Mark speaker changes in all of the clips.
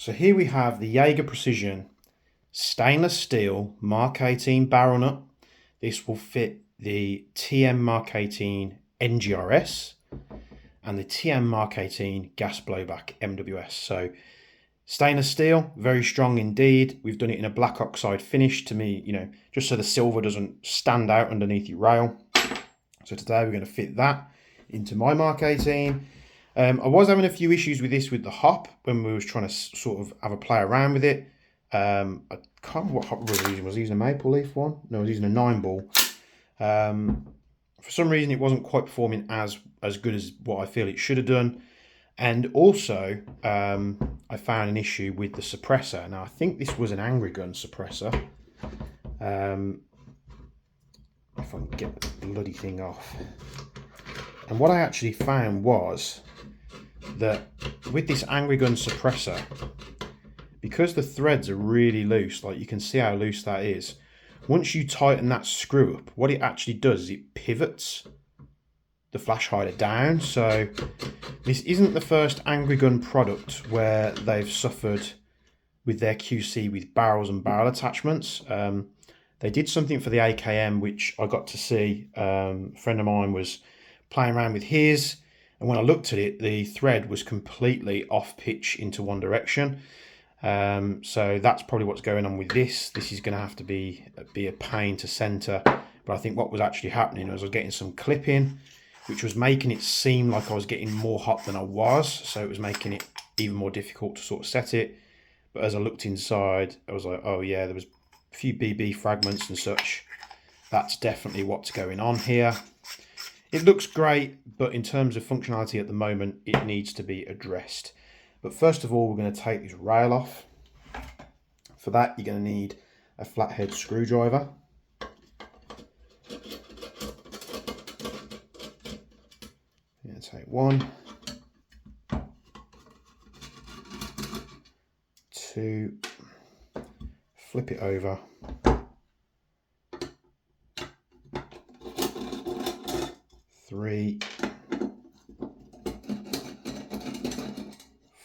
Speaker 1: So here we have the Jaeger Precision stainless steel Mark 18 barrel nut. This will fit the TM Mark 18 NGRS and the TM Mark 18 gas blowback MWS. So stainless steel, very strong indeed. We've done it in a black oxide finish to me, just so the silver doesn't stand out underneath your rail. So today we're going to fit that into my Mark 18. I was having a few issues with this with the hop when we was trying to sort of have a play around with it. I can't remember what hop I was using. Was I using a maple leaf one? No, I was using a 9-ball. For some reason, it wasn't quite performing as good as what I feel it should have done. And also, I found an issue with the suppressor. Now, I think this was an Angry Gun suppressor. If I can get the bloody thing off. And what I actually found was that with this Angry Gun suppressor, because the threads are really loose, like you can see how loose that is, once you tighten that screw up, what it actually does is it pivots the flash hider down. So this isn't the first Angry Gun product where they've suffered with their QC with barrels and barrel attachments. They did something for the AKM, which I got to see. A friend of mine was playing around with his, and when I looked at it, the thread was completely off pitch into one direction. So that's probably what's going on with this. This is going to have to be a pain to center. But I think what was actually happening was I was getting some clipping, which was making it seem like I was getting more hot than I was. So it was making it even more difficult to sort of set it. But as I looked inside, I was like, oh yeah, there was a few BB fragments and such. That's definitely what's going on here. It looks great, but in terms of functionality at the moment, it needs to be addressed. But first of all, we're going to take this rail off. For that, you're going to need a flathead screwdriver. You're going to take 1, 2, flip it over, 3,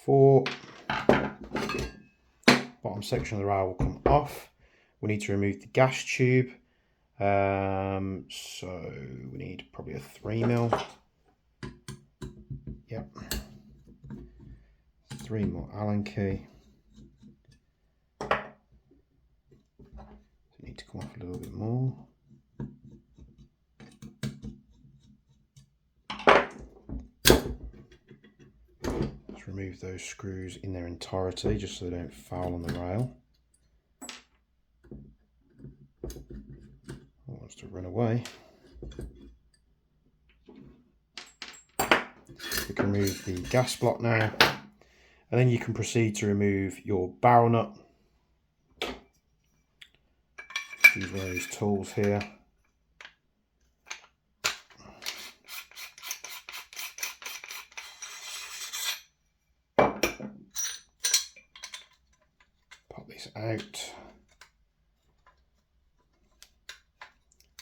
Speaker 1: 4. Bottom section of the rail will come off. We need to remove the gas tube. So we need probably a 3mm. Yep. 3 more Allen key. So need to come off a little bit more. Remove those screws in their entirety just so they don't foul on the rail. Oh, wants to run away. We can remove the gas block now, and then you can proceed to remove your barrel nut. Use one of these tools here. Out.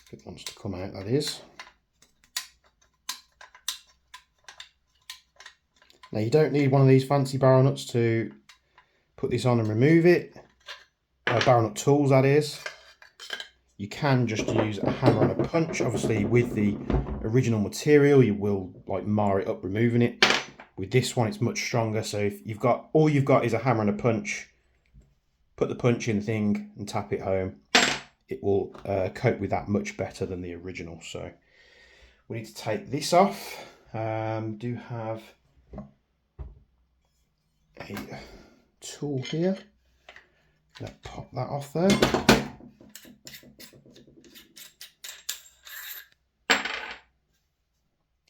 Speaker 1: If it wants to come out, that is. Now you don't need one of these fancy barrel nuts to put this on and remove it. Barrel nut tools, that is. You can just use a hammer and a punch. Obviously with the original material you will like mar it up removing it. With this one it's much stronger, so if all you've got is a hammer and a punch, put the punch in the thing and tap it home. It will cope with that much better than the original. So we need to take this off. Do have a tool here. Gonna pop that off there.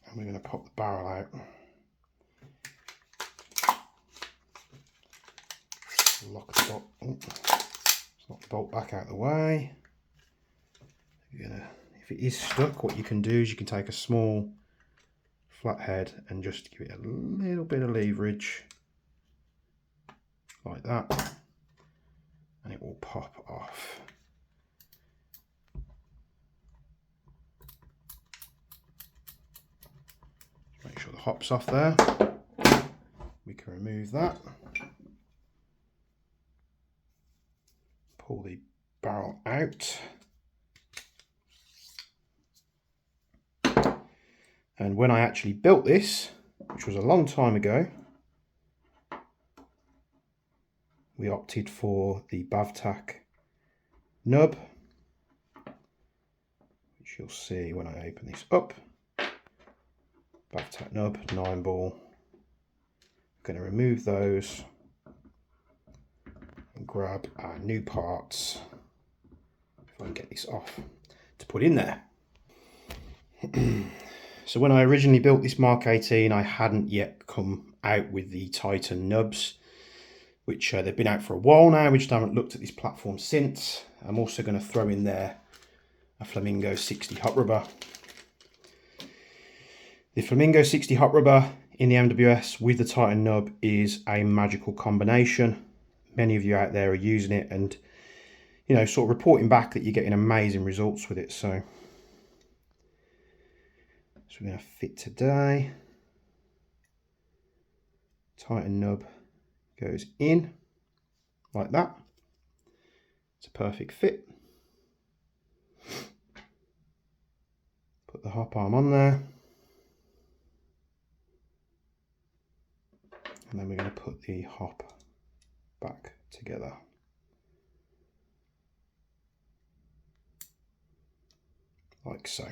Speaker 1: And we're going to pop the barrel out. Lock the bolt. Lock the bolt back out of the way. If it is stuck, what you can do is you can take a small flathead and just give it a little bit of leverage like that, and it will pop off. Make sure the hop's off there. We can remove that. pull the barrel out. And when I actually built this, which was a long time ago, we opted for the Bavtak nub, which you'll see when I open this up. Bavtak nub, 9-ball. I'm going to remove those and grab our new parts, if I can get this off, to put in there. So when I originally built this Mark 18, I hadn't yet come out with the Titan nubs, which they've been out for a while now. We just haven't looked at this platform since. I'm also going to throw in there a Flamingo 60 hot rubber. The Flamingo 60 hot rubber in the MWS with the Titan nub is a magical combination. Many of you out there are using it and, you know, sort of reporting back that you're getting amazing results with it. So we're going to fit today. Titan nub goes in like that. It's a perfect fit. Put the hop arm on there. And then we're going to put the hop back together. Like so.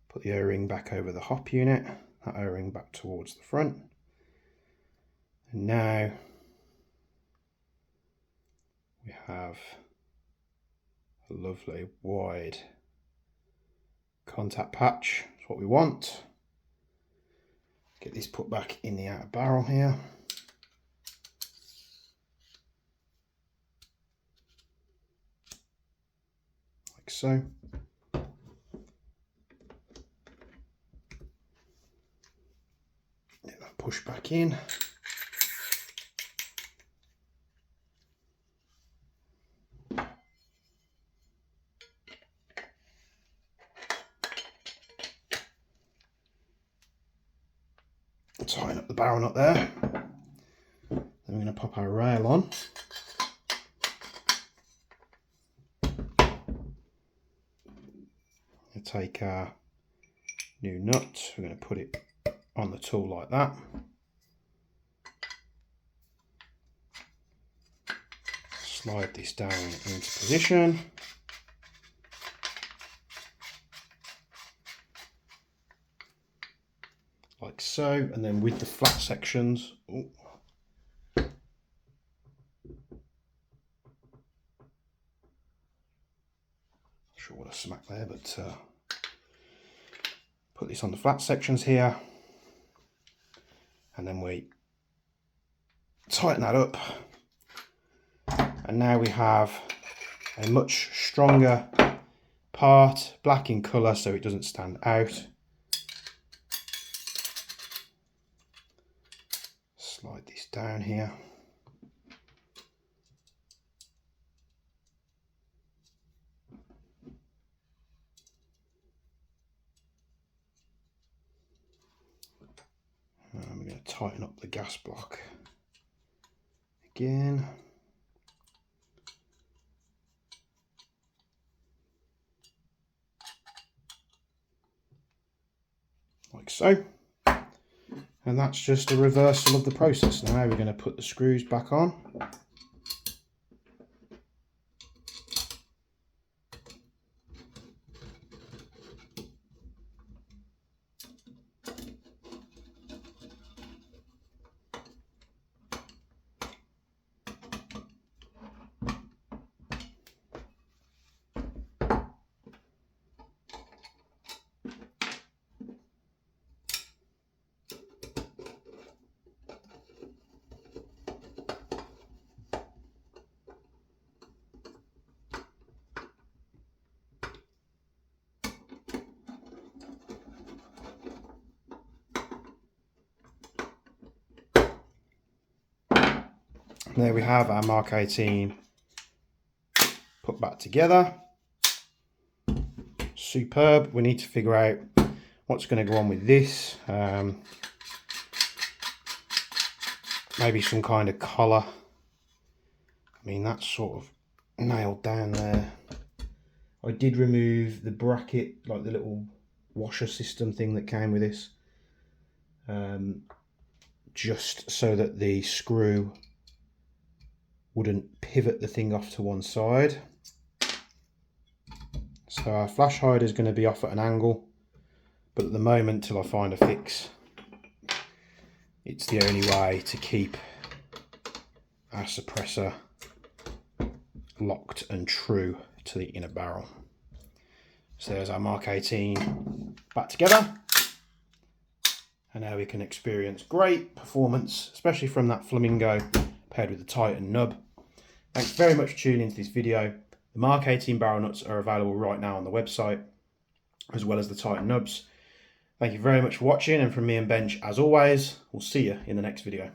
Speaker 1: Put the O-ring back over the hop unit, that O-ring back towards the front. And now we have a lovely wide contact patch. That's what we want. Get this put back in the outer barrel here. Like so. Get that pushed back in. Tighten up the barrel nut there. Then we're going to pop our rail on. We'll take our new nut, we're going to put it on the tool like that. Slide this down into position. Like so, and then with the flat sections, sure what I smacked there, but put this on the flat sections here, and then we tighten that up, and now we have a much stronger part, black in colour so it doesn't stand out. Slide this down here. And we're going to tighten up the gas block again. Like so. And that's just a reversal of the process. Now we're going to put the screws back on. There we have our Mark 18 put back together. Superb. We need to figure out what's going to go on with this. Maybe some kind of collar. mean, that's sort of nailed down there. I did remove the bracket, like the little washer system thing that came with this, just so that the screw wouldn't pivot the thing off to one side. So our flash hider is going to be off at an angle, but at the moment, till I find a fix, it's the only way to keep our suppressor locked and true to the inner barrel. So there's our Mark 18 back together, and now we can experience great performance, especially from that Flamingo paired with the Titan nub. Thanks very much for tuning into this video. The Mark 18 barrel nuts are available right now on the website, as well as the Titan nubs. Thank you very much for watching, and from me and Bench, as always, we'll see you in the next video.